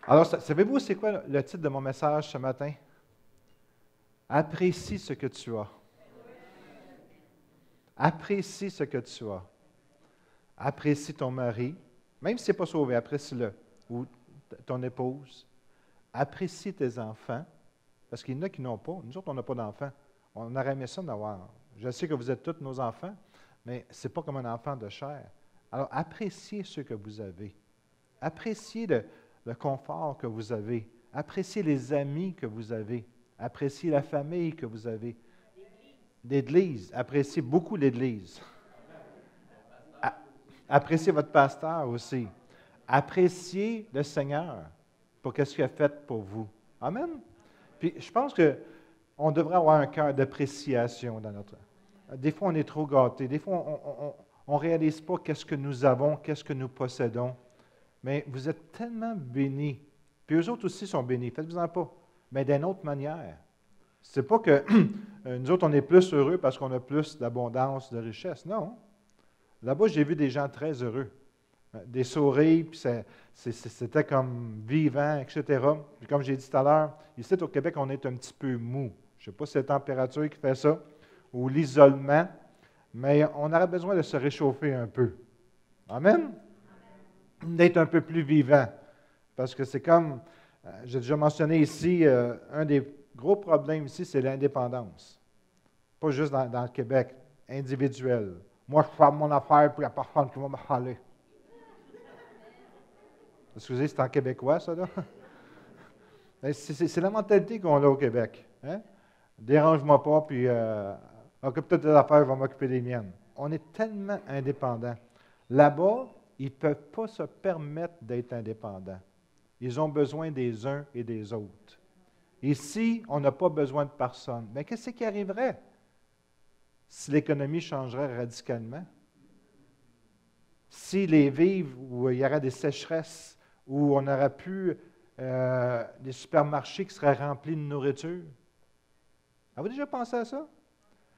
Alors, savez-vous c'est quoi le titre de mon message ce matin? Apprécie ce que tu as. Apprécie ce que tu as. Apprécie ton mari, même si ce n'est pas sauvé, apprécie-le. Ou ton épouse. Apprécie tes enfants, parce qu'il y en a qui n'ont pas. Nous autres, on n'a pas d'enfants. On aurait aimé ça d'avoir. Je sais que vous êtes tous nos enfants, mais ce n'est pas comme un enfant de chair. Alors, appréciez ce que vous avez. Appréciez le confort que vous avez. Appréciez les amis que vous avez. Appréciez la famille que vous avez. L'Église. Appréciez beaucoup l'Église. Appréciez votre pasteur aussi. Appréciez le Seigneur pour ce qu'il a fait pour vous. Amen. Puis, je pense qu'on devrait avoir un cœur d'appréciation dans notre... Des fois, on est trop gâtés. Des fois, on ne réalise pas qu'est-ce que nous avons, qu'est-ce que nous possédons. Mais vous êtes tellement bénis. Puis eux autres aussi sont bénis. Faites-vous-en pas. Mais d'une autre manière. Ce n'est pas que nous autres, on est plus heureux parce qu'on a plus d'abondance, de richesse. Non. Là-bas, j'ai vu des gens très heureux. Des sourires, puis c'était comme vivant, etc. Puis comme j'ai dit tout à l'heure, ici au Québec, on est un petit peu mou. Je ne sais pas si c'est la température qui fait ça ou l'isolement, mais on aurait besoin de se réchauffer un peu. Amen? D'être un peu plus vivant. Parce que c'est comme, j'ai déjà mentionné ici, un des gros problèmes ici, c'est l'indépendance. Pas juste dans le Québec, individuel. Moi, je fais mon affaire, puis il n'y a personne qui va me parler. Excusez, c'est en québécois, ça, là? C'est la mentalité qu'on a au Québec. Hein? Dérange-moi pas, puis occupe-toi de tes affaires, je vais m'occuper des miennes. On est tellement indépendants. Là-bas, ils ne peuvent pas se permettre d'être indépendants. Ils ont besoin des uns et des autres. Ici, on n'a pas besoin de personne. Mais qu'est-ce qui arriverait si l'économie changerait radicalement? Si les vivres, où il y aurait des sécheresses, où on n'aurait plus des supermarchés qui seraient remplis de nourriture. Avez-vous déjà pensé à ça?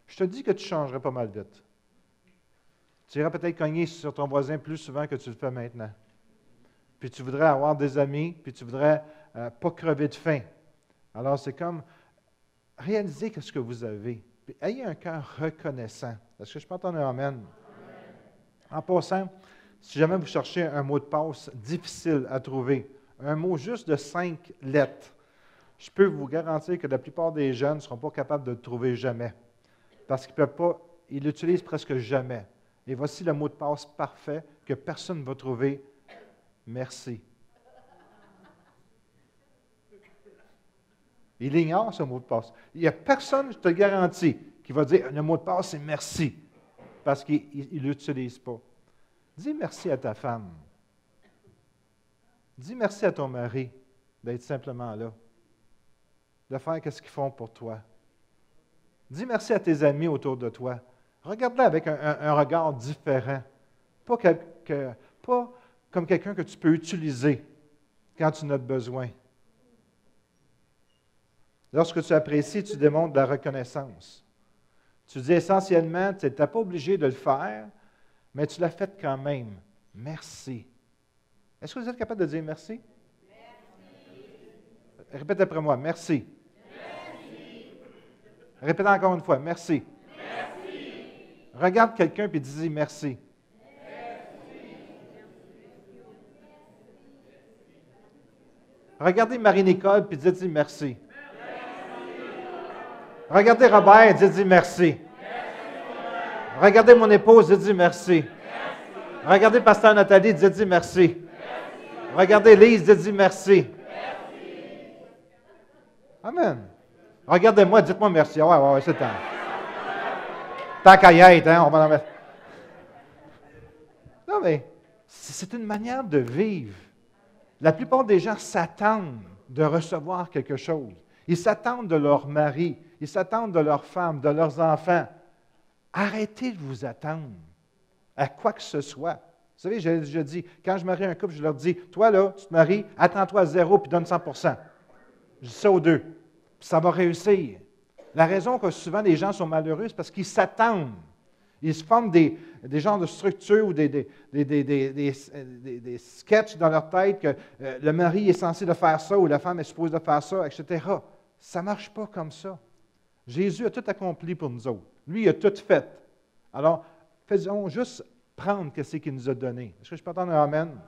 Je te dis que tu changerais pas mal vite. Tu irais peut-être cogner sur ton voisin plus souvent que tu le fais maintenant. Puis tu voudrais avoir des amis, puis tu voudrais pas crever de faim. Alors c'est comme, réalisez ce que vous avez. Puis ayez un cœur reconnaissant. Est-ce que je peux entendre un amen? En passant, si jamais vous cherchez un mot de passe difficile à trouver, un mot juste de 5 lettres, je peux vous garantir que la plupart des jeunes ne seront pas capables de le trouver jamais. Parce qu'ils ne peuvent pas, ils l'utilisent presque jamais. Et voici le mot de passe parfait que personne ne va trouver. Merci. Il ignore ce mot de passe. Il n'y a personne, je te le garantis, qui va dire le mot de passe, c'est merci. Parce qu'il ne l'utilise pas. Dis merci à ta femme. Dis merci à ton mari d'être simplement là, de faire ce qu'ils font pour toi. Dis merci à tes amis autour de toi. Regarde-les avec un regard différent. Pas comme quelqu'un que tu peux utiliser quand tu en as besoin. Lorsque tu apprécies, tu démontres de la reconnaissance. Tu dis essentiellement, tu n'es pas obligé de le faire, mais tu l'as fait quand même. Merci. Est-ce que vous êtes capable de dire merci? Merci. Répète après moi. Merci. Merci. Répète encore une fois. Merci. Merci. Regarde quelqu'un et dis merci. Merci. Regardez Marie-Nicole et dis merci. Merci. Regardez Robert et dis merci. Merci. Regardez mon épouse et dis merci. Merci. Regardez Pasteur Nathalie et dis merci. Regardez Lise, dites merci. Merci. Amen. Regardez-moi, dites-moi merci. Ouais, c'est temps. Tant qu'à y être, hein, on va en mettre. Non, mais c'est une manière de vivre. La plupart des gens s'attendent de recevoir quelque chose. Ils s'attendent de leur mari, ils s'attendent de leur femme, de leurs enfants. Arrêtez de vous attendre à quoi que ce soit. Vous savez, j'ai déjà dit, quand je marie un couple, je leur dis, toi là, tu te maries, attends-toi à 0 puis donne 100%. Je dis ça aux deux. Puis ça va réussir. La raison que souvent les gens sont malheureux, c'est parce qu'ils s'attendent. Ils se forment des genres de structures ou des sketchs dans leur tête que le mari est censé de faire ça ou la femme est supposée de faire ça, etc. Ça ne marche pas comme ça. Jésus a tout accompli pour nous autres. Lui, il a tout fait. Alors, faisons juste prendre ce qu'il nous a donné. Est-ce que je peux entendre un amen?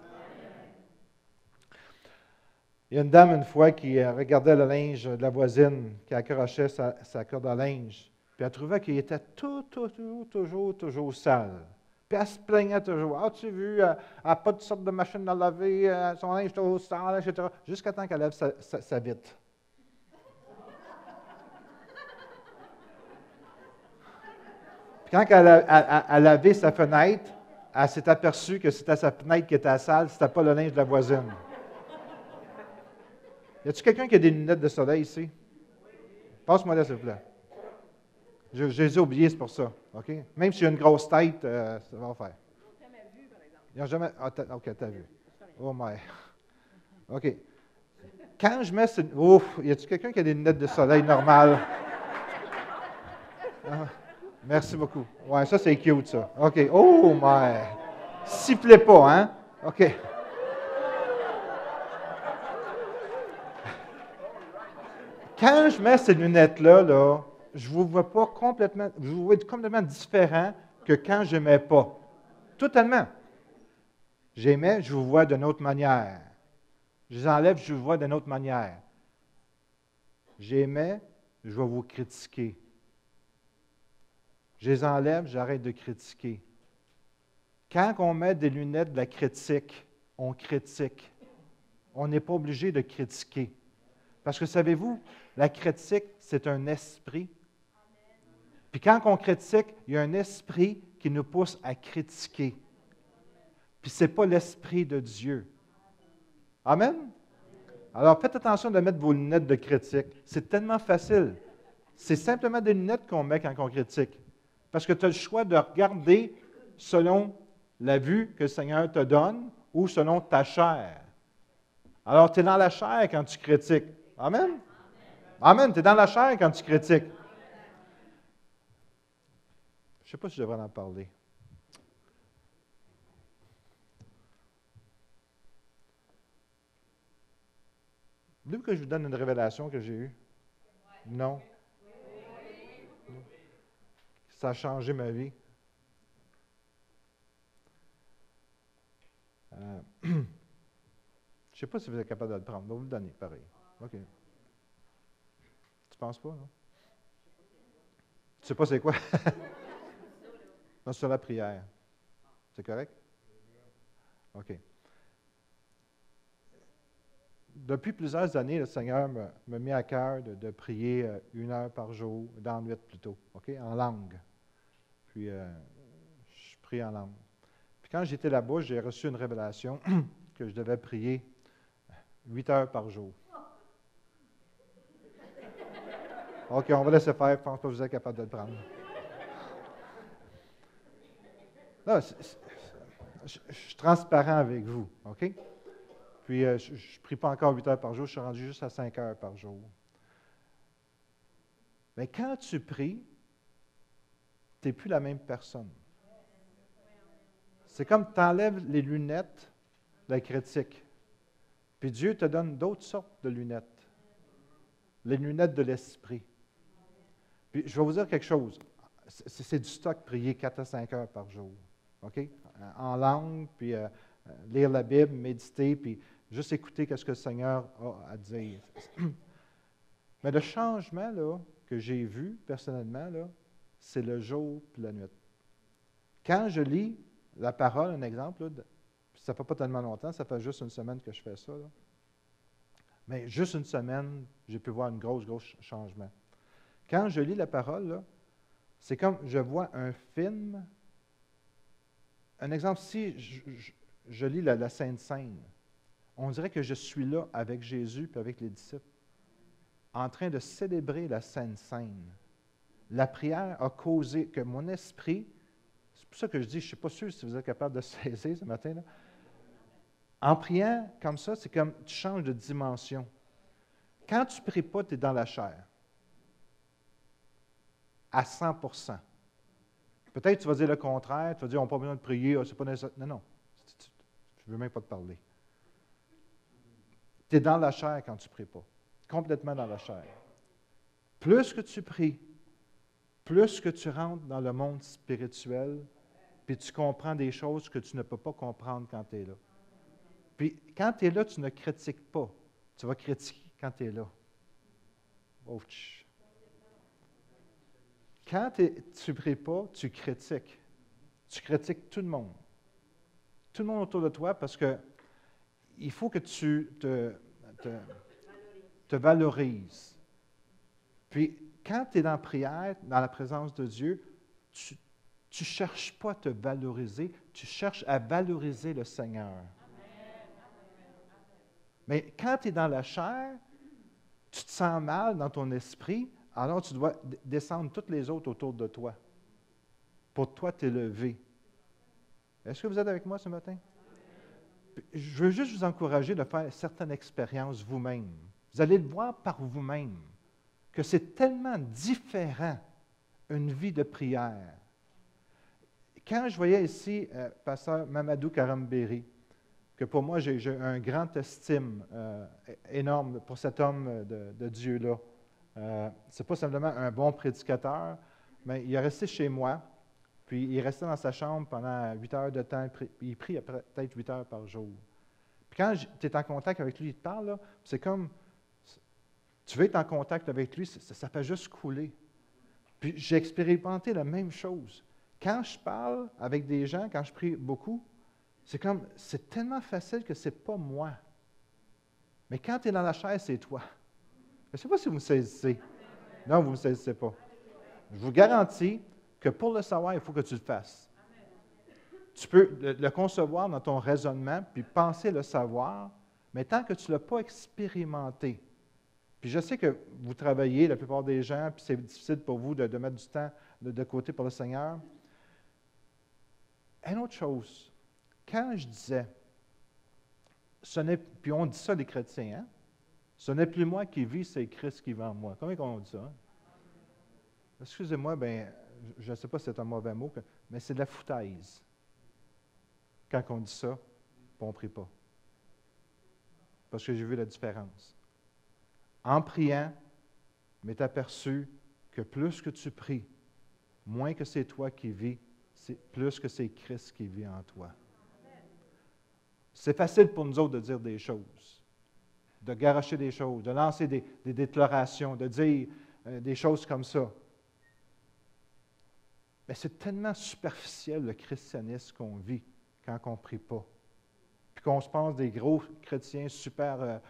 Il y a une dame, une fois, qui regardait le linge de la voisine, qui accrochait sa corde à linge. Puis elle trouvait qu'il était toujours sale. Puis elle se plaignait toujours. As-tu vu, elle n'a pas de sorte de machine à laver, son linge est toujours sale, etc. Jusqu'à temps qu'elle lève sa vitre. Puis quand elle a lavé sa fenêtre, elle s'est aperçue que c'était sa fenêtre qui était sale, ce n'était pas le linge de la voisine. Y a-t-il quelqu'un qui a des lunettes de soleil ici? Passe-moi là, s'il vous plaît. Je les ai oubliées, c'est pour ça. OK? Même si j'ai une grosse tête, ça va faire. Ils n'ont jamais. Ah, OK, t'as vu. Oh my. OK. Quand je mets. Ouf, y a-t-il quelqu'un qui a des lunettes de soleil normales? Ah, merci beaucoup. Ouais, ça, c'est cute, ça. OK. Oh my. Sifflez pas, hein? OK. Quand je mets ces lunettes-là, je ne vous vois pas complètement, je vous vois complètement différent que quand je ne mets pas. Totalement. Je les mets, je vous vois d'une autre manière. Je les enlève, je vous vois d'une autre manière. Je les mets, je vais vous critiquer. Je les enlève, j'arrête de critiquer. Quand on met des lunettes de la critique, on critique. On n'est pas obligé de critiquer. Parce que savez-vous, la critique, c'est un esprit. Puis quand on critique, il y a un esprit qui nous pousse à critiquer. Puis ce n'est pas l'esprit de Dieu. Amen? Alors faites attention de mettre vos lunettes de critique. C'est tellement facile. C'est simplement des lunettes qu'on met quand on critique. Parce que tu as le choix de regarder selon la vue que le Seigneur te donne ou selon ta chair. Alors tu es dans la chair quand tu critiques. Amen? Amen. Tu es dans la chair quand tu critiques. Je ne sais pas si je devrais en parler. Voulez-vous que je vous donne une révélation que j'ai eue? Non. Ça a changé ma vie. Je ne sais pas si vous êtes capable de le prendre. Je vais vous le donner, pareil. OK. Tu penses pas, non? Tu sais pas c'est quoi? Non, c'est sur la prière. C'est correct? OK. Depuis plusieurs années, le Seigneur me met à cœur de prier 1 heure par jour, dans la nuit plutôt, OK? En langue. Puis, je prie en langue. Puis quand j'étais là-bas, j'ai reçu une révélation que je devais prier 8 heures par jour. OK, on va laisser faire. Je ne pense pas que vous êtes capable de le prendre. Non, je suis transparent avec vous, OK? Puis, je ne prie pas encore 8 heures par jour, je suis rendu juste à 5 heures par jour. Mais quand tu pries, tu n'es plus la même personne. C'est comme tu enlèves les lunettes de la critique. Puis Dieu te donne d'autres sortes de lunettes. Les lunettes de l'esprit. Puis je vais vous dire quelque chose. C'est du stock prier 4 à 5 heures par jour. OK? En langue, puis lire la Bible, méditer, puis juste écouter ce que le Seigneur a à dire. Mais le changement là, que j'ai vu personnellement, là, c'est le jour et la nuit. Quand je lis la parole, un exemple, là, ça ne fait pas tellement longtemps, ça fait juste une semaine que je fais ça. Là. Mais juste une semaine, j'ai pu voir un gros changement. Quand je lis la parole, là, c'est comme je vois un film. Un exemple, si je lis la Sainte Seine, on dirait que je suis là avec Jésus et avec les disciples, en train de célébrer la Sainte Seine. La prière a causé que mon esprit, c'est pour ça que je dis, je ne suis pas sûr si vous êtes capable de saisir ce matin, là. En priant comme ça, c'est comme tu changes de dimension. Quand tu ne pries pas, tu es dans la chair. À 100%. Peut-être tu vas dire le contraire, tu vas dire, on n'a pas besoin de prier, c'est pas nécessaire. Non, non, je ne veux même pas te parler. Tu es dans la chair quand tu ne pries pas, complètement dans la chair. Plus que tu pries, plus que tu rentres dans le monde spirituel, puis tu comprends des choses que tu ne peux pas comprendre quand tu es là. Puis quand tu es là, tu ne critiques pas. Tu vas critiquer quand tu es là. Ouch. Quand tu ne pries pas, tu critiques. Tu critiques tout le monde. Tout le monde autour de toi parce que il faut que tu te valorises. Puis quand tu es dans la prière, dans la présence de Dieu, tu ne cherches pas à te valoriser, tu cherches à valoriser le Seigneur. Mais quand tu es dans la chair, tu te sens mal dans ton esprit, alors tu dois descendre toutes les autres autour de toi pour toi t'élever. Est-ce que vous êtes avec moi ce matin? Je veux juste vous encourager de faire certaines expériences vous-même. Vous allez le voir par vous-même, que c'est tellement différent une vie de prière. Quand je voyais ici pasteur Mamadou Karambéry, que pour moi, j'ai un grand estime énorme pour cet homme de Dieu-là. Ce n'est pas simplement un bon prédicateur, mais il est resté chez moi, puis il restait dans sa chambre pendant 8 heures de temps, il prie peut-être 8 heures par jour. Puis quand tu es en contact avec lui, il te parle, là, c'est comme, tu veux être en contact avec lui, ça fait juste couler. Puis j'ai expérimenté la même chose. Quand je parle avec des gens, quand je prie beaucoup, c'est tellement facile que ce n'est pas moi. Mais quand tu es dans la chair, c'est toi. Je ne sais pas si vous me saisissez. Non, vous ne me saisissez pas. Je vous garantis que pour le savoir, il faut que tu le fasses. Tu peux le concevoir dans ton raisonnement, puis penser le savoir, mais tant que tu ne l'as pas expérimenté. Puis je sais que vous travaillez, la plupart des gens, puis c'est difficile pour vous de mettre du temps de côté pour le Seigneur. Une autre chose, quand je disais, puis on dit ça les chrétiens, hein? Ce n'est plus moi qui vis, c'est Christ qui vit en moi. Comment on dit ça? Hein? Excusez-moi, je ne sais pas si c'est un mauvais mot, mais c'est de la foutaise. Quand on dit ça, on ne prie pas. Parce que j'ai vu la différence. En priant, m'est aperçu que plus que tu pries, moins que c'est toi qui vis, plus que c'est Christ qui vit en toi. C'est facile pour nous autres de dire des choses, de garocher des choses, de lancer des déclarations, de dire des choses comme ça. Mais c'est tellement superficiel le christianisme qu'on vit quand on ne prie pas. Puis qu'on se pense des gros chrétiens super...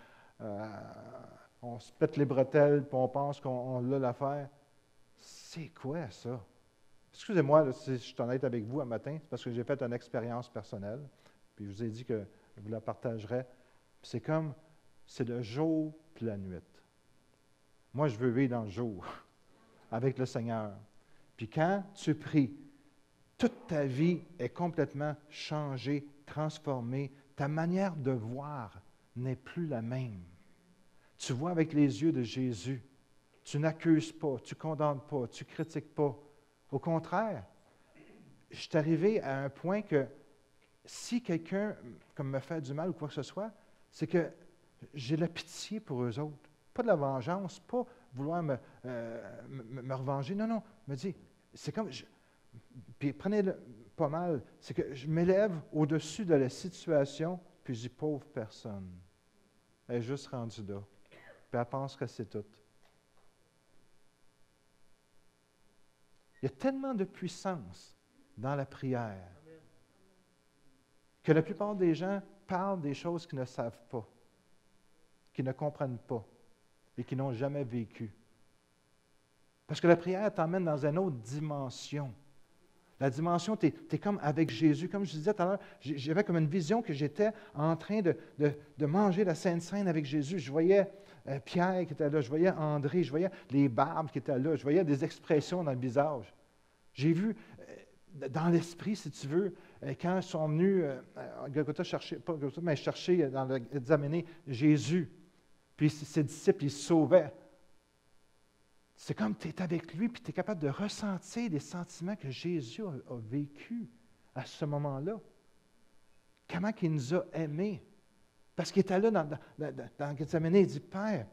on se pète les bretelles, puis on pense qu'on a l'affaire. C'est quoi ça? Excusez-moi là, si je suis honnête avec vous un matin, c'est parce que j'ai fait une expérience personnelle, puis je vous ai dit que je vous la partagerai. Puis c'est le jour puis la nuit. Moi, je veux vivre dans le jour, avec le Seigneur. Puis quand tu pries, toute ta vie est complètement changée, transformée. Ta manière de voir n'est plus la même. Tu vois avec les yeux de Jésus. Tu n'accuses pas, tu ne condamnes pas, tu ne critiques pas. Au contraire, je suis arrivé à un point que si quelqu'un me fait du mal ou quoi que ce soit, c'est que j'ai la pitié pour eux autres. Pas de la vengeance, pas vouloir me revenger. Non, non, me dit, c'est comme... Puis prenez-le pas mal, c'est que je m'élève au-dessus de la situation, puis je dis, pauvre personne. Elle est juste rendue là. Puis elle pense que c'est tout. Il y a tellement de puissance dans la prière que la plupart des gens parlent des choses qu'ils ne savent pas, qu'ils ne comprennent pas et qu'ils n'ont jamais vécu. Parce que la prière t'emmène dans une autre dimension. La dimension, tu es comme avec Jésus. Comme je disais tout à l'heure, j'avais comme une vision que j'étais en train de manger la Sainte Seine avec Jésus. Je voyais Pierre qui était là, je voyais André, je voyais les barbes qui étaient là, je voyais des expressions dans le visage. J'ai vu dans l'esprit, si tu veux, quand ils sont venus à Golgotha chercher, pas Golgotha, mais chercher dans l'examiner Jésus, puis ses disciples, ils se sauvaient. C'est comme tu es avec lui, puis tu es capable de ressentir les sentiments que Jésus a vécus à ce moment-là. Comment il nous a aimés. Parce qu'il était là dans Gethsemane, il dit, Père,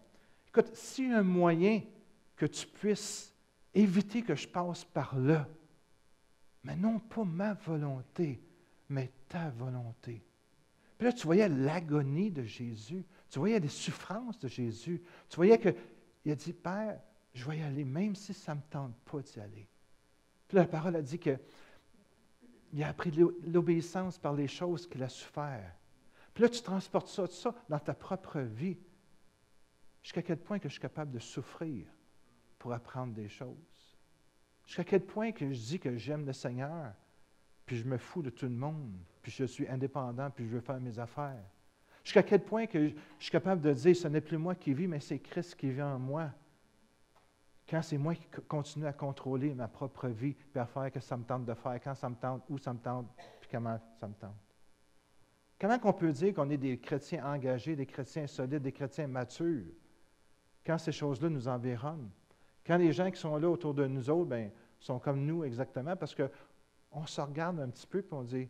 écoute, s'il y a un moyen que tu puisses éviter que je passe par là, mais non pas ma volonté, mais ta volonté. Puis là, tu voyais l'agonie de Jésus, tu voyais les souffrances de Jésus, tu voyais qu'il a dit, Père, je vais y aller, même si ça ne me tente pas d'y aller. Puis la parole a dit qu'il a appris l'obéissance par les choses qu'il a su faire. Puis là, tu transportes ça dans ta propre vie. Jusqu'à quel point que je suis capable de souffrir pour apprendre des choses. Jusqu'à quel point que je dis que j'aime le Seigneur, puis je me fous de tout le monde, puis je suis indépendant, puis je veux faire mes affaires. Jusqu'à quel point que je suis capable de dire, ce n'est plus moi qui vis, mais c'est Christ qui vit en moi. Quand c'est moi qui continue à contrôler ma propre vie, puis à faire ce que ça me tente de faire, quand ça me tente, où ça me tente, puis comment ça me tente. Comment on peut dire qu'on est des chrétiens engagés, des chrétiens solides, des chrétiens matures, quand ces choses-là nous environnent? Quand les gens qui sont là autour de nous autres, bien, sont comme nous exactement, parce qu'on se regarde un petit peu et on dit,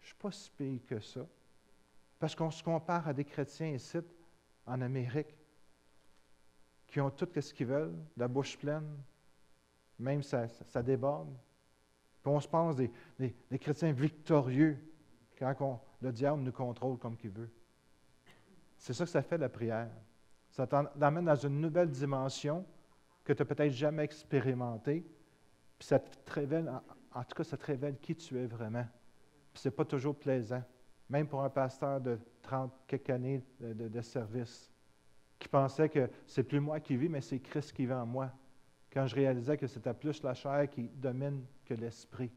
je ne suis pas si pire que ça. Parce qu'on se compare à des chrétiens ici, en Amérique, qui ont tout ce qu'ils veulent, la bouche pleine, même ça déborde. Puis on se pense des chrétiens victorieux quand le diable nous contrôle comme qu'il veut. C'est ça que ça fait la prière. Ça t'amène dans une nouvelle dimension que tu n'as peut-être jamais expérimentée, puis ça te révèle, en tout cas, ça te révèle qui tu es vraiment. Puis ce n'est pas toujours plaisant, même pour un pasteur de 30 quelques années de service, qui pensait que c'est plus moi qui vis, mais c'est Christ qui vit en moi. Quand je réalisais que c'était plus la chair qui domine que l'esprit.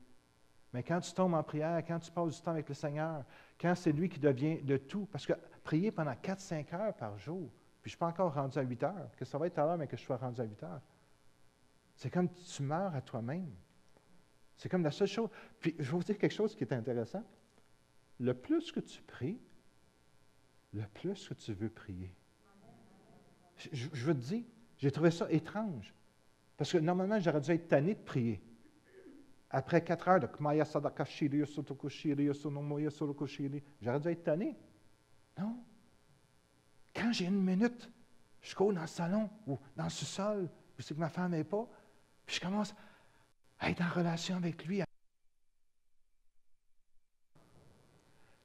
Mais quand tu tombes en prière, quand tu passes du temps avec le Seigneur, quand c'est lui qui devient le tout, parce que prier pendant 4-5 heures par jour, puis je ne suis pas encore rendu à 8 heures, que ça va être à l'heure, mais que je sois rendu à 8 heures. C'est comme tu meurs à toi-même. C'est comme la seule chose. Puis je vais vous dire quelque chose qui est intéressant. Le plus que tu pries, le plus que tu veux prier. Je veux te dire, j'ai trouvé ça étrange. Parce que normalement, j'aurais dû être tanné de prier. Après 4 heures de Kmaya Sadaka Shiri, Sotoko Shiri, Sonomoya Soroko Shiri, j'aurais dû être tanné. Non. Quand j'ai 1 minute, je cours dans le salon ou dans le sous-sol, où c'est que ma femme n'est pas, puis je commence à être en relation avec lui.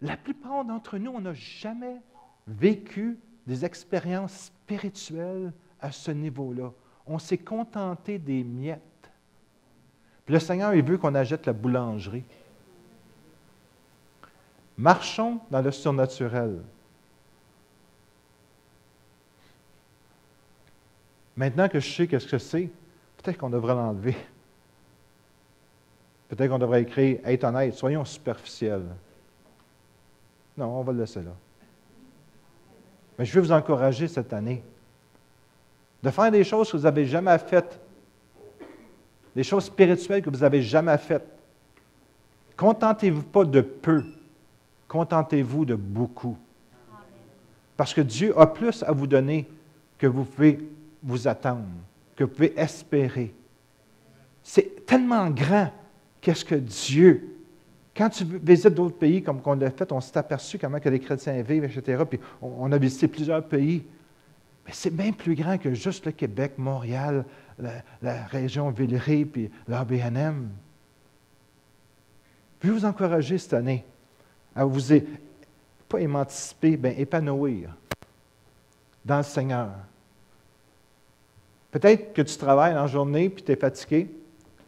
La plupart d'entre nous, on n'a jamais vécu des expériences spirituelles à ce niveau-là. On s'est contenté des miettes. Puis le Seigneur, il veut qu'on achète la boulangerie. Marchons dans le surnaturel. Maintenant que je sais ce que c'est, peut-être qu'on devrait l'enlever. Peut-être qu'on devrait écrire « Être honnête, soyons superficiels ». Non, on va le laisser là. Mais je veux vous encourager cette année de faire des choses que vous n'avez jamais faites, des choses spirituelles que vous n'avez jamais faites. Contentez-vous pas de peu, contentez-vous de beaucoup. Parce que Dieu a plus à vous donner que vous pouvez vous attendre, que vous pouvez espérer. C'est tellement grand, qu'est-ce que Dieu... Quand tu visites d'autres pays, comme on l'a fait, on s'est aperçu comment que les chrétiens vivent, etc. Puis on a visité plusieurs pays. Mais c'est bien plus grand que juste le Québec, Montréal, la région Villeray, puis l'ABNM. Je veux vous encourager cette année à vous, pas émanciper, bien épanouir dans le Seigneur. Peut-être que tu travailles en journée, puis tu es fatigué,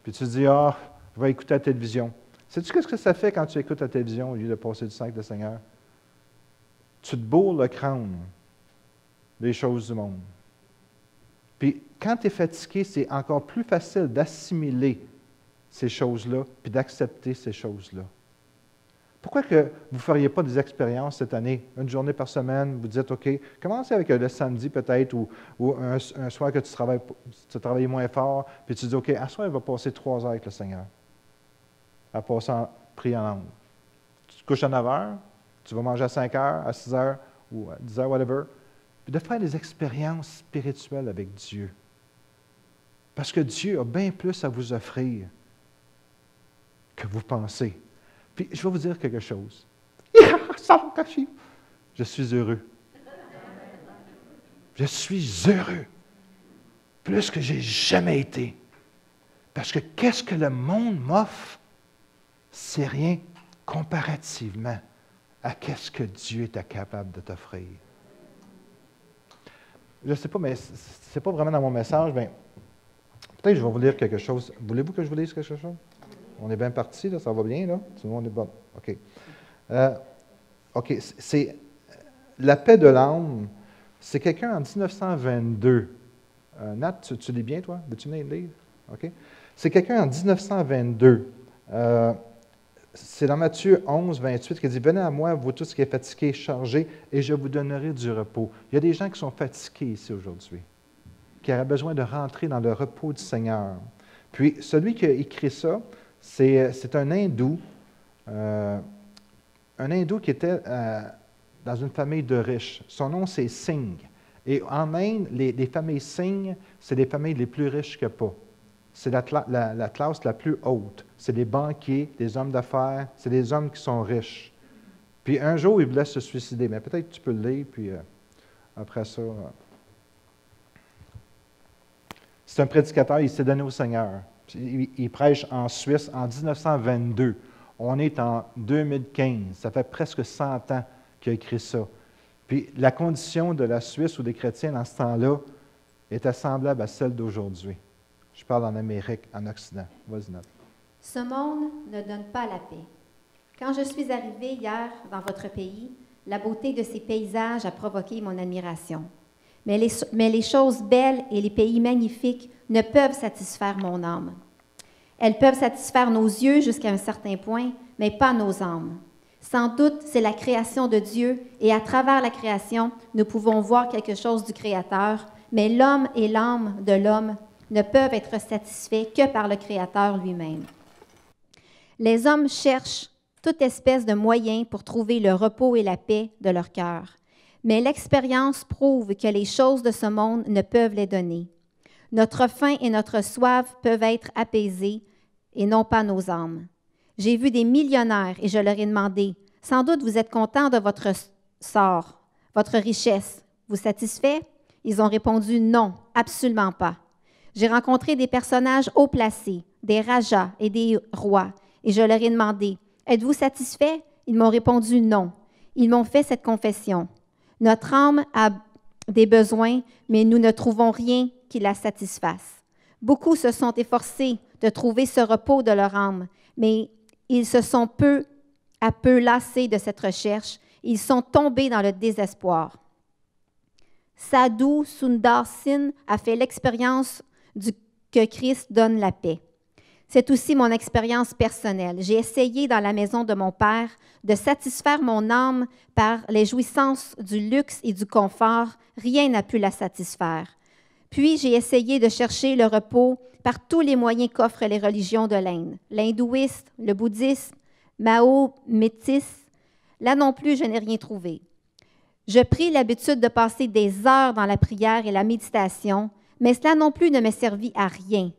puis tu te dis, je vais écouter la télévision. Sais-tu ce que ça fait quand tu écoutes la télévision au lieu de passer du temps avec le Seigneur? Tu te bourres le crâne des choses du monde. Puis quand tu es fatigué, c'est encore plus facile d'assimiler ces choses-là puis d'accepter ces choses-là. Pourquoi que vous ne feriez pas des expériences cette année, une journée par semaine, vous dites, OK, commencez avec le samedi peut-être ou un soir que tu travailles moins fort, puis tu dis, OK, à soir, il va passer 3 heures avec le Seigneur. À passer en prier en langue. Tu te couches à 9 heures, tu vas manger à 5 heures, à 6 heures ou à 10 heures, whatever. Puis de faire des expériences spirituelles avec Dieu. Parce que Dieu a bien plus à vous offrir que vous pensez. Puis, je vais vous dire quelque chose. Je suis heureux. Je suis heureux. Plus que j'ai jamais été. Parce que qu'est-ce que le monde m'offre? C'est rien comparativement à qu'est-ce que Dieu est capable de t'offrir. Je ne sais pas, mais ce n'est pas vraiment dans mon message, mais peut-être que je vais vous lire quelque chose. Voulez-vous que je vous lise quelque chose? On est bien parti, là, ça va bien, là? Tout le monde est bon. OK. OK, c'est la paix de l'âme. C'est quelqu'un en 1922. Nat, tu lis bien, toi? Veux-tu venir lire? OK. C'est quelqu'un en 1922. C'est dans Matthieu 11, 28 qui dit « Venez à moi, vous tous qui êtes fatigués, chargés, et je vous donnerai du repos. » Il y a des gens qui sont fatigués ici aujourd'hui, qui auraient besoin de rentrer dans le repos du Seigneur. Puis, celui qui a écrit ça, c'est un hindou qui était dans une famille de riches. Son nom, c'est Singh. Et en Inde, les familles Singh, c'est les familles les plus riches qu'il n'y a pas. C'est la classe la plus haute. C'est des banquiers, des hommes d'affaires, c'est des hommes qui sont riches. Puis un jour, il voulait se suicider. Mais peut-être que tu peux le lire, puis après ça... C'est un prédicateur, il s'est donné au Seigneur. Il prêche en Suisse en 1922. On est en 2015. Ça fait presque 100 ans qu'il a écrit ça. Puis la condition de la Suisse ou des chrétiens dans ce temps-là était semblable à celle d'aujourd'hui. Je parle en Amérique, en Occident. Vas-y, Nat. Ce monde ne donne pas la paix. Quand je suis arrivée hier dans votre pays, la beauté de ces paysages a provoqué mon admiration. Mais les choses belles et les pays magnifiques ne peuvent satisfaire mon âme. Elles peuvent satisfaire nos yeux jusqu'à un certain point, mais pas nos âmes. Sans doute, c'est la création de Dieu, et à travers la création, nous pouvons voir quelque chose du Créateur, mais l'homme et l'âme de l'homme ne peuvent être satisfaits que par le Créateur lui-même. Les hommes cherchent toute espèce de moyens pour trouver le repos et la paix de leur cœur. Mais l'expérience prouve que les choses de ce monde ne peuvent les donner. Notre faim et notre soif peuvent être apaisés et non pas nos âmes. J'ai vu des millionnaires et je leur ai demandé, « Sans doute vous êtes contents de votre sort, votre richesse. Vous satisfait? » Ils ont répondu, « Non, absolument pas. » J'ai rencontré des personnages haut placés, des rajas et des rois, et je leur ai demandé, « Êtes-vous satisfaits? » Ils m'ont répondu, « Non. » Ils m'ont fait cette confession. Notre âme a des besoins, mais nous ne trouvons rien qui la satisfasse. Beaucoup se sont efforcés de trouver ce repos de leur âme, mais ils se sont peu à peu lassés de cette recherche. Ils sont tombés dans le désespoir. Sadhu Sundar Singh a fait l'expérience que Christ donne la paix. C'est aussi mon expérience personnelle. J'ai essayé dans la maison de mon père de satisfaire mon âme par les jouissances du luxe et du confort. Rien n'a pu la satisfaire. Puis j'ai essayé de chercher le repos par tous les moyens qu'offrent les religions de l'Inde. L'hindouisme, le bouddhisme, mahométisme. Là non plus, je n'ai rien trouvé. Je pris l'habitude de passer des heures dans la prière et la méditation, mais cela non plus ne m'a servi à rien.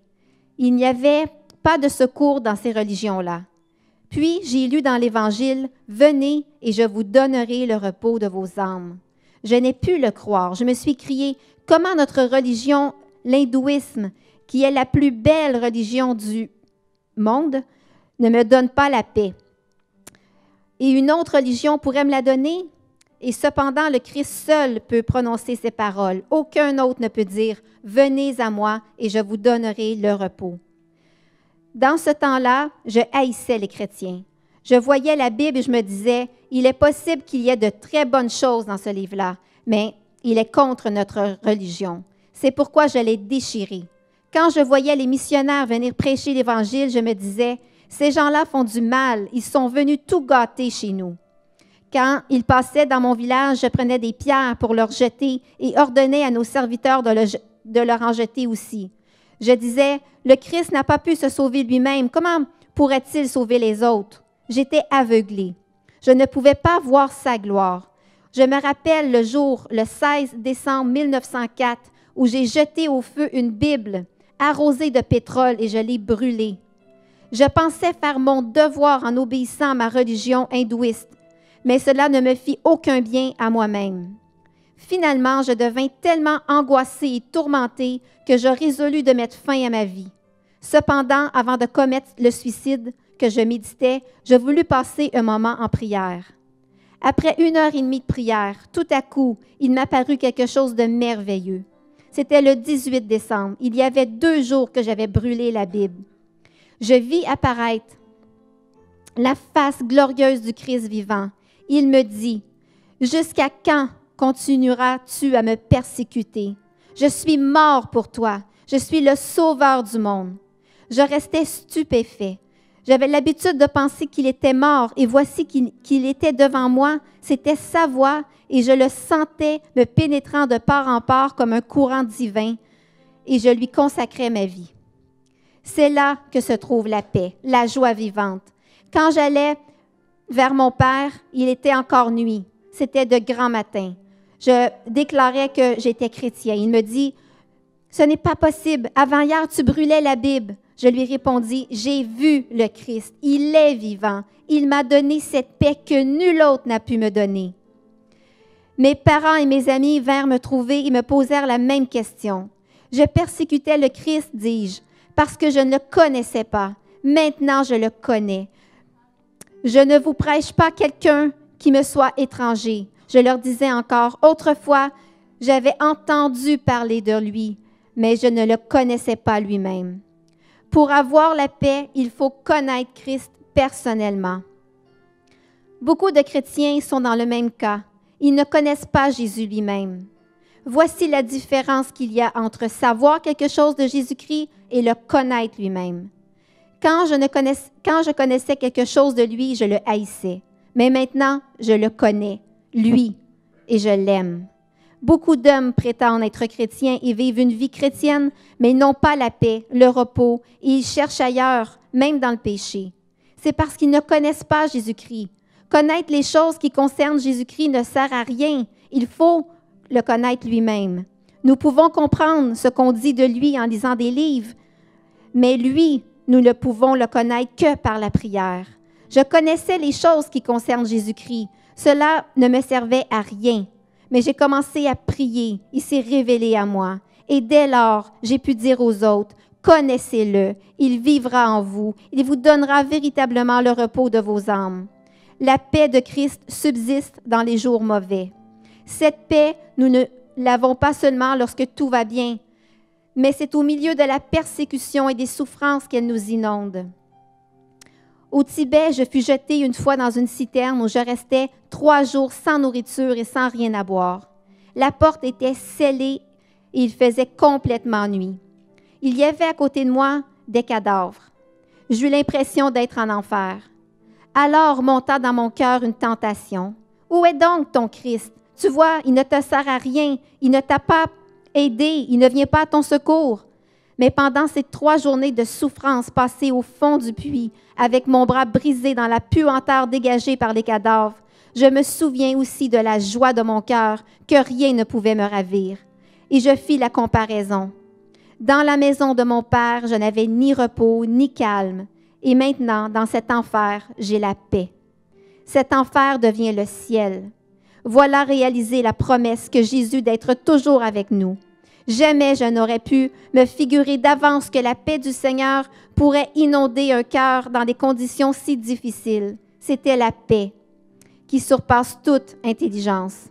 Il n'y avait pas de secours dans ces religions-là. Puis j'ai lu dans l'Évangile, « Venez et je vous donnerai le repos de vos âmes. » Je n'ai pu le croire. Je me suis crié, « Comment notre religion, l'hindouisme, qui est la plus belle religion du monde, ne me donne pas la paix? Et une autre religion pourrait me la donner? » Et cependant, le Christ seul peut prononcer ces paroles. Aucun autre ne peut dire, « Venez à moi et je vous donnerai le repos. » Dans ce temps-là, je haïssais les chrétiens. Je voyais la Bible et je me disais, il est possible qu'il y ait de très bonnes choses dans ce livre-là, mais il est contre notre religion. C'est pourquoi je l'ai déchiré. Quand je voyais les missionnaires venir prêcher l'Évangile, je me disais, ces gens-là font du mal, ils sont venus tout gâter chez nous. Quand ils passaient dans mon village, je prenais des pierres pour leur jeter et ordonnais à nos serviteurs de leur en jeter aussi. Je disais, le Christ n'a pas pu se sauver lui-même. Comment pourrait-il sauver les autres? J'étais aveuglée. Je ne pouvais pas voir sa gloire. Je me rappelle le jour, le 16 décembre 1904, où j'ai jeté au feu une Bible arrosée de pétrole et je l'ai brûlée. Je pensais faire mon devoir en obéissant à ma religion hindouiste, mais cela ne me fit aucun bien à moi-même. Finalement, je devins tellement angoissée et tourmentée que je résolus de mettre fin à ma vie. Cependant, avant de commettre le suicide que je méditais, je voulus passer un moment en prière. Après 1h30 de prière, tout à coup, il m'apparut quelque chose de merveilleux. C'était le 18 décembre. Il y avait 2 jours que j'avais brûlé la Bible. Je vis apparaître la face glorieuse du Christ vivant. Il me dit, « Jusqu'à quand continueras-tu à me persécuter? Je suis mort pour toi. Je suis le sauveur du monde. » Je restais stupéfait. J'avais l'habitude de penser qu'il était mort et voici qu'il était devant moi. C'était sa voix et je le sentais me pénétrant de part en part comme un courant divin et je lui consacrais ma vie. C'est là que se trouve la paix, la joie vivante. Quand j'allais vers mon Père, il était encore nuit. C'était de grand matin. Je déclarais que j'étais chrétien. Il me dit, « Ce n'est pas possible. Avant hier, tu brûlais la Bible. » Je lui répondis, « J'ai vu le Christ. Il est vivant. Il m'a donné cette paix que nul autre n'a pu me donner. » Mes parents et mes amis vinrent me trouver et me posèrent la même question. Je persécutais le Christ, dis-je, parce que je ne le connaissais pas. Maintenant, je le connais. Je ne vous prêche pas quelqu'un qui me soit étranger. Je leur disais encore, autrefois, j'avais entendu parler de lui, mais je ne le connaissais pas lui-même. Pour avoir la paix, il faut connaître Christ personnellement. Beaucoup de chrétiens sont dans le même cas. Ils ne connaissent pas Jésus lui-même. Voici la différence qu'il y a entre savoir quelque chose de Jésus-Christ et le connaître lui-même. Quand je connaissais quelque chose de lui, je le haïssais. Mais maintenant, je le connais, lui, et je l'aime. Beaucoup d'hommes prétendent être chrétiens et vivent une vie chrétienne, mais ils n'ont pas la paix, le repos, et ils cherchent ailleurs, même dans le péché. C'est parce qu'ils ne connaissent pas Jésus-Christ. Connaître les choses qui concernent Jésus-Christ ne sert à rien. Il faut le connaître lui-même. Nous pouvons comprendre ce qu'on dit de lui en lisant des livres, mais lui, nous ne pouvons le connaître que par la prière. Je connaissais les choses qui concernent Jésus-Christ. Cela ne me servait à rien. Mais j'ai commencé à prier. Il s'est révélé à moi. Et dès lors, j'ai pu dire aux autres, connaissez-le. Il vivra en vous. Il vous donnera véritablement le repos de vos âmes. La paix de Christ subsiste dans les jours mauvais. Cette paix, nous ne l'avons pas seulement lorsque tout va bien, mais c'est au milieu de la persécution et des souffrances qu'elle nous inonde. Au Tibet, je fus jetée une fois dans une citerne où je restais 3 jours sans nourriture et sans rien à boire. La porte était scellée et il faisait complètement nuit. Il y avait à côté de moi des cadavres. J'eus l'impression d'être en enfer. Alors monta dans mon cœur une tentation. « Où est donc ton Christ? Tu vois, il ne te sert à rien, il ne t'a pas aidé, il ne vient pas à ton secours. » Mais pendant ces 3 journées de souffrance passées au fond du puits, avec mon bras brisé dans la puanteur dégagée par les cadavres, je me souviens aussi de la joie de mon cœur que rien ne pouvait me ravir. Et je fis la comparaison. Dans la maison de mon Père, je n'avais ni repos ni calme. Et maintenant, dans cet enfer, j'ai la paix. Cet enfer devient le ciel. Voilà réaliser la promesse que Jésus d'être toujours avec nous. Jamais je n'aurais pu me figurer d'avance que la paix du Seigneur pourrait inonder un cœur dans des conditions si difficiles. C'était la paix qui surpasse toute intelligence.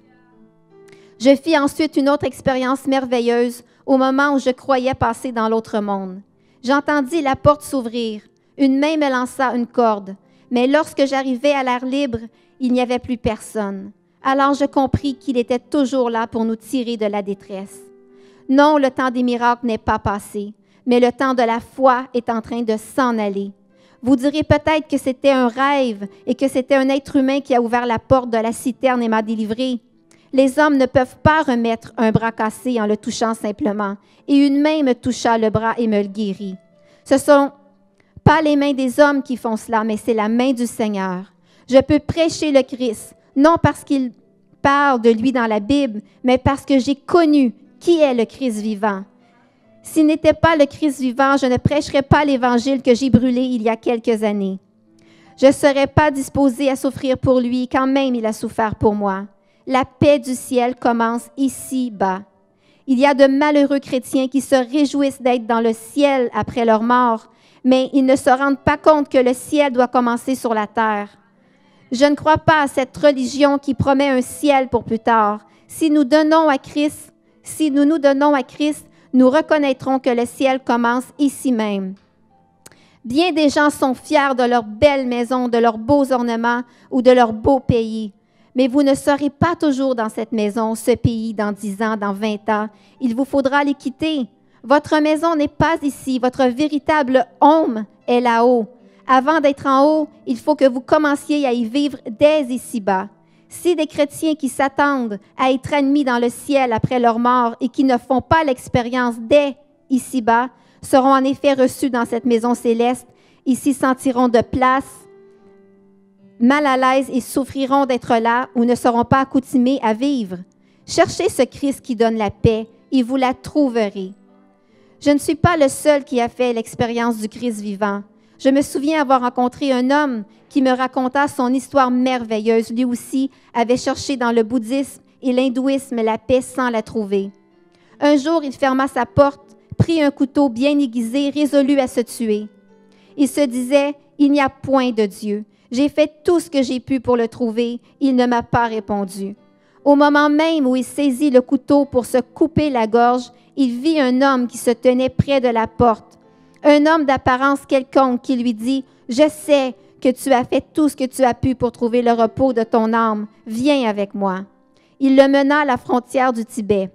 Je fis ensuite une autre expérience merveilleuse au moment où je croyais passer dans l'autre monde. J'entendis la porte s'ouvrir. Une main me lança une corde, mais lorsque j'arrivai à l'air libre, il n'y avait plus personne. Alors je compris qu'il était toujours là pour nous tirer de la détresse. Non, le temps des miracles n'est pas passé, mais le temps de la foi est en train de s'en aller. Vous direz peut-être que c'était un rêve et que c'était un être humain qui a ouvert la porte de la citerne et m'a délivré. Les hommes ne peuvent pas remettre un bras cassé en le touchant simplement, et une main me toucha le bras et me le guérit. Ce sont pas les mains des hommes qui font cela, mais c'est la main du Seigneur. Je peux prêcher le Christ, non parce qu'il parle de lui dans la Bible, mais parce que j'ai connu qui est le Christ vivant. S'il n'était pas le Christ vivant, je ne prêcherais pas l'Évangile que j'ai brûlé il y a quelques années. Je ne serais pas disposée à souffrir pour lui quand même il a souffert pour moi. La paix du ciel commence ici-bas. Il y a de malheureux chrétiens qui se réjouissent d'être dans le ciel après leur mort, mais ils ne se rendent pas compte que le ciel doit commencer sur la terre. Je ne crois pas à cette religion qui promet un ciel pour plus tard. Si nous nous donnons à Christ, nous reconnaîtrons que le ciel commence ici même. Bien des gens sont fiers de leur belle maison, de leurs beaux ornements ou de leur beau pays. Mais vous ne serez pas toujours dans cette maison, ce pays, dans 10 ans, dans 20 ans. Il vous faudra les quitter. Votre maison n'est pas ici. Votre véritable home est là-haut. Avant d'être en haut, il faut que vous commenciez à y vivre dès ici-bas. Si des chrétiens qui s'attendent à être admis dans le ciel après leur mort et qui ne font pas l'expérience dès ici-bas, seront en effet reçus dans cette maison céleste, ils s'y sentiront de place, mal à l'aise et souffriront d'être là ou ne seront pas accoutumés à vivre. Cherchez ce Christ qui donne la paix et vous la trouverez. Je ne suis pas le seul qui a fait l'expérience du Christ vivant. Je me souviens avoir rencontré un homme qui me raconta son histoire merveilleuse. Lui aussi avait cherché dans le bouddhisme et l'hindouisme la paix sans la trouver. Un jour, il ferma sa porte, prit un couteau bien aiguisé, résolu à se tuer. Il se disait, « Il n'y a point de Dieu. J'ai fait tout ce que j'ai pu pour le trouver. Il ne m'a pas répondu. » Au moment même où il saisit le couteau pour se couper la gorge, il vit un homme qui se tenait près de la porte. Un homme d'apparence quelconque qui lui dit, « Je sais que tu as fait tout ce que tu as pu pour trouver le repos de ton âme. Viens avec moi. » Il le mena à la frontière du Tibet.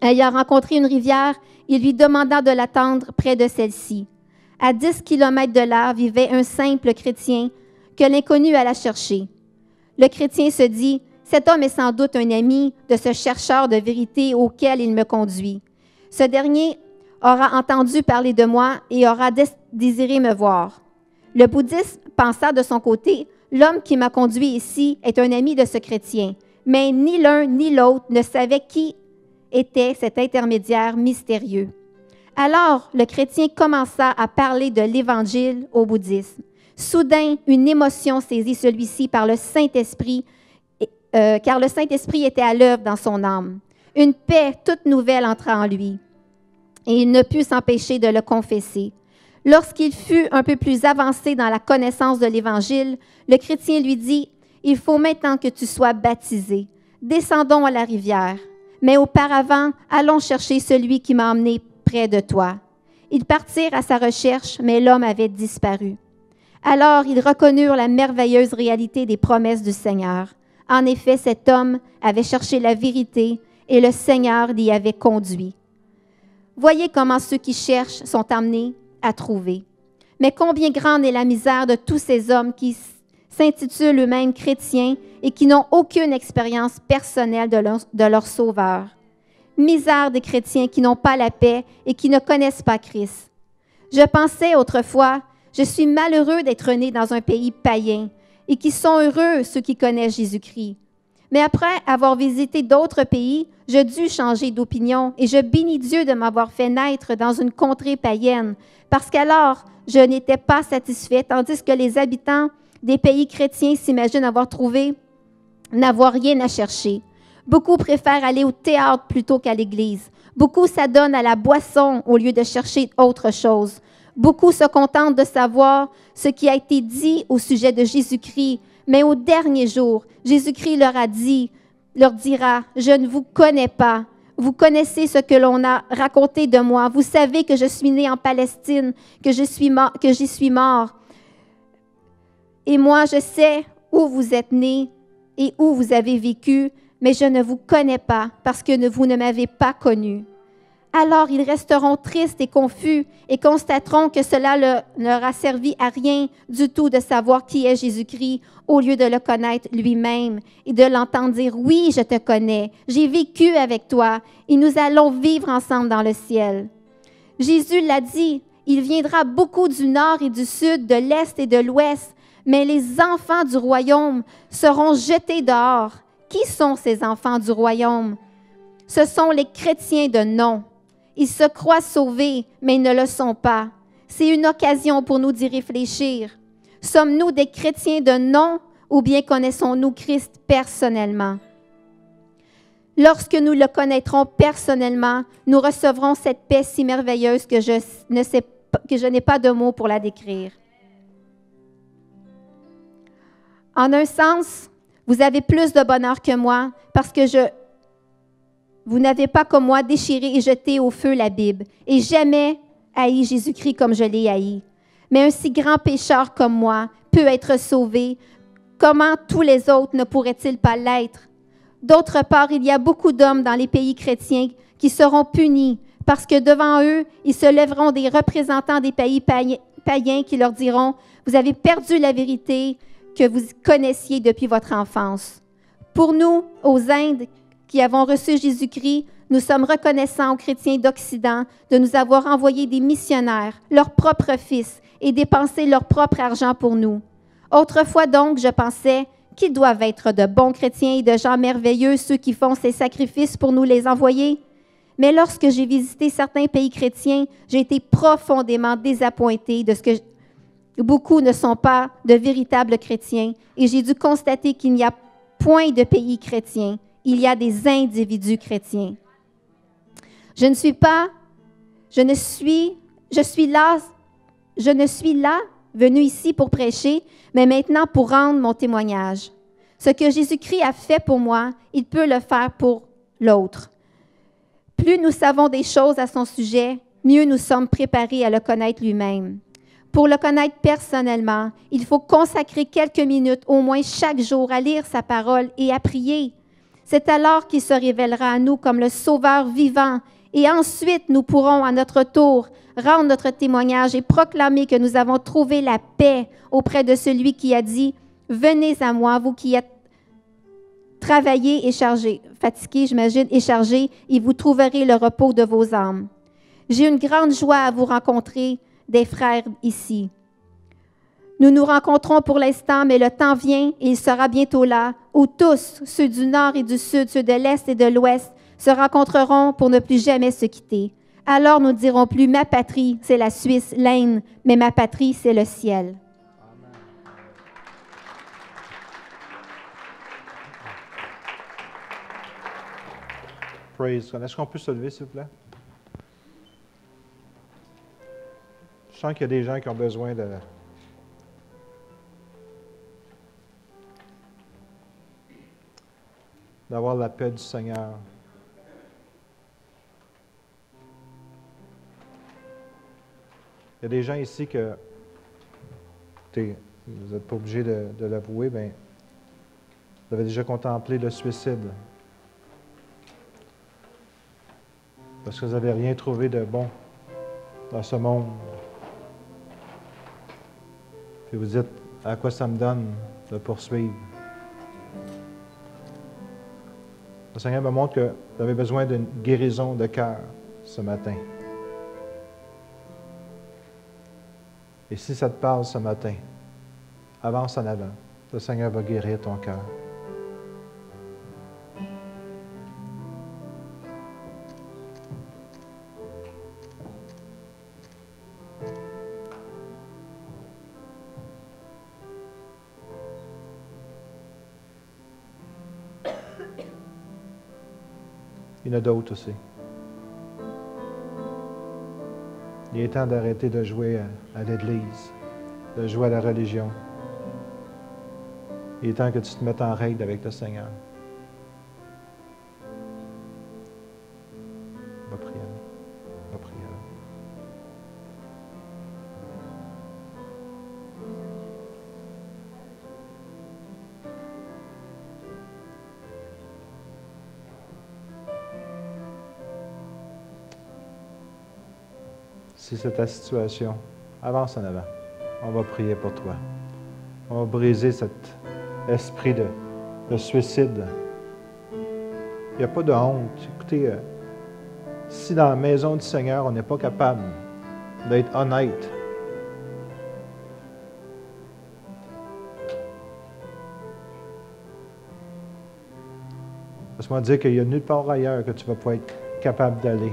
Ayant rencontré une rivière, il lui demanda de l'attendre près de celle-ci. À 10 kilomètres de là vivait un simple chrétien que l'inconnu alla chercher. Le chrétien se dit, « Cet homme est sans doute un ami de ce chercheur de vérité auquel il me conduit. Ce dernier aura entendu parler de moi et aura désiré me voir. » Le bouddhiste pensa de son côté, « L'homme qui m'a conduit ici est un ami de ce chrétien. » Mais ni l'un ni l'autre ne savait qui était cet intermédiaire mystérieux. Alors, le chrétien commença à parler de l'Évangile au bouddhisme. Soudain, une émotion saisit celui-ci par le Saint-Esprit, car le Saint-Esprit était à l'œuvre dans son âme. Une paix toute nouvelle entra en lui, et il ne put s'empêcher de le confesser. Lorsqu'il fut un peu plus avancé dans la connaissance de l'Évangile, le chrétien lui dit, « Il faut maintenant que tu sois baptisé. Descendons à la rivière. Mais auparavant, allons chercher celui qui m'a emmené près de toi. » Ils partirent à sa recherche, mais l'homme avait disparu. Alors ils reconnurent la merveilleuse réalité des promesses du Seigneur. En effet, cet homme avait cherché la vérité et le Seigneur l'y avait conduit. Voyez comment ceux qui cherchent sont amenés à trouver. Mais combien grande est la misère de tous ces hommes qui s'intitulent eux-mêmes chrétiens et qui n'ont aucune expérience personnelle de leur Sauveur. Misère des chrétiens qui n'ont pas la paix et qui ne connaissent pas Christ. Je pensais autrefois, je suis malheureux d'être né dans un pays païen et qui sont heureux ceux qui connaissent Jésus-Christ. Mais après avoir visité d'autres pays, je dus changer d'opinion et je bénis Dieu de m'avoir fait naître dans une contrée païenne, parce qu'alors je n'étais pas satisfait, tandis que les habitants des pays chrétiens s'imaginent n'avoir rien à chercher. Beaucoup préfèrent aller au théâtre plutôt qu'à l'église. Beaucoup s'adonnent à la boisson au lieu de chercher autre chose. Beaucoup se contentent de savoir ce qui a été dit au sujet de Jésus-Christ, mais au dernier jour, Jésus-Christ leur dira, « Je ne vous connais pas. Vous connaissez ce que l'on a raconté de moi. Vous savez que je suis né en Palestine, que j'y suis mort. Et moi, je sais où vous êtes né et où vous avez vécu, mais je ne vous connais pas parce que vous ne m'avez pas connu. » Alors ils resteront tristes et confus et constateront que cela ne leur a servi à rien du tout de savoir qui est Jésus-Christ au lieu de le connaître lui-même et de l'entendre dire « Oui, je te connais, j'ai vécu avec toi et nous allons vivre ensemble dans le ciel. » Jésus l'a dit, il viendra beaucoup du nord et du sud, de l'est et de l'ouest, mais les enfants du royaume seront jetés dehors. Qui sont ces enfants du royaume? Ce sont les chrétiens de nom. Ils se croient sauvés, mais ils ne le sont pas. C'est une occasion pour nous d'y réfléchir. Sommes-nous des chrétiens de nom ou bien connaissons-nous Christ personnellement? Lorsque nous le connaîtrons personnellement, nous recevrons cette paix si merveilleuse que je n'ai pas de mots pour la décrire. En un sens, vous avez plus de bonheur que moi parce que vous n'avez pas comme moi déchiré et jeté au feu la Bible et jamais haï Jésus-Christ comme je l'ai haï. Mais un si grand pécheur comme moi peut être sauvé. Comment tous les autres ne pourraient-ils pas l'être? D'autre part, il y a beaucoup d'hommes dans les pays chrétiens qui seront punis parce que devant eux, ils se lèveront des représentants des pays païens qui leur diront « Vous avez perdu la vérité que vous connaissiez depuis votre enfance. » Pour nous, aux Indes, qui avons reçu Jésus-Christ, nous sommes reconnaissants aux chrétiens d'Occident de nous avoir envoyé des missionnaires, leurs propres fils, et dépensé leur propre argent pour nous. Autrefois donc, je pensais qu'ils doivent être de bons chrétiens et de gens merveilleux, ceux qui font ces sacrifices pour nous les envoyer. Mais lorsque j'ai visité certains pays chrétiens, j'ai été profondément désappointée de ce que beaucoup ne sont pas de véritables chrétiens et j'ai dû constater qu'il n'y a point de pays chrétiens, il y a des individus chrétiens. Je ne suis là, venu ici pour prêcher, mais maintenant pour rendre mon témoignage. Ce que Jésus-Christ a fait pour moi, il peut le faire pour l'autre. Plus nous savons des choses à son sujet, mieux nous sommes préparés à le connaître lui-même. Pour le connaître personnellement, il faut consacrer quelques minutes au moins chaque jour à lire sa parole et à prier. C'est alors qu'il se révélera à nous comme le Sauveur vivant et ensuite nous pourrons à notre tour rendre notre témoignage et proclamer que nous avons trouvé la paix auprès de celui qui a dit « Venez à moi, vous qui êtes travaillés et chargés, fatigués, j'imagine, et chargés, et vous trouverez le repos de vos âmes. » J'ai une grande joie à vous rencontrer, des frères ici. Nous nous rencontrons pour l'instant, mais le temps vient et il sera bientôt là, où tous, ceux du nord et du sud, ceux de l'est et de l'ouest, se rencontreront pour ne plus jamais se quitter. Alors nous ne dirons plus « Ma patrie, c'est la Suisse, l'Inde, mais ma patrie, c'est le ciel. » Praise God. Est-ce qu'on peut se lever, s'il vous plaît? Je sens qu'il y a des gens qui ont besoin d'avoir la paix du Seigneur. Il y a des gens ici que, vous n'êtes pas obligé de l'avouer, mais vous avez déjà contemplé le suicide. Parce que vous n'avez rien trouvé de bon dans ce monde. Puis vous dites, à quoi ça me donne de poursuivre? Le Seigneur me montre que vous avez besoin d'une guérison de cœur ce matin. Et si ça te parle ce matin, avance en avant. Le Seigneur va guérir ton cœur. Il y en a d'autres aussi. Il est temps d'arrêter de jouer à l'Église, de jouer à la religion. Il est temps que tu te mettes en règle avec le Seigneur. Va prier. Va prier. Si c'est ta situation, avance en avant. On va prier pour toi. On va briser cet esprit de suicide. Il n'y a pas de honte. Écoutez, si dans la maison du Seigneur, on n'est pas capable d'être honnête, laisse-moi dire qu'il n'y a nulle part ailleurs que tu vas pouvoir être capable d'aller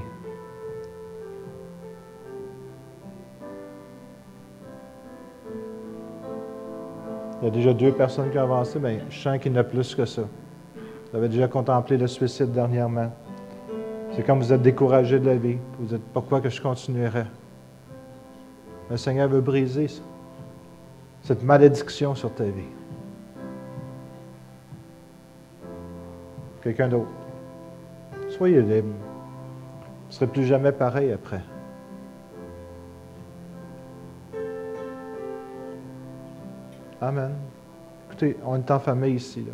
Il y a déjà 2 personnes qui ont avancé, mais je sens qu'il y en a plus que ça. Vous avez déjà contemplé le suicide dernièrement. C'est comme vous êtes découragé de la vie. Vous dites, pourquoi que je continuerais? Le Seigneur veut briser ça, cette malédiction sur ta vie. Quelqu'un d'autre. Soyez libre. Vous ne serez plus jamais pareil après. Amen. Écoutez, on est en famille ici, là.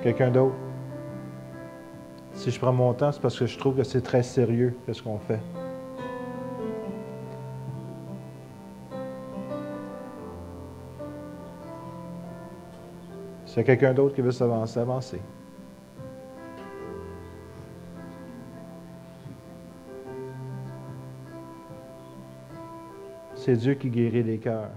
Quelqu'un d'autre? Si je prends mon temps, c'est parce que je trouve que c'est très sérieux, ce qu'on fait. S'il y a quelqu'un d'autre qui veut s'avancer, avancez. C'est Dieu qui guérit les cœurs.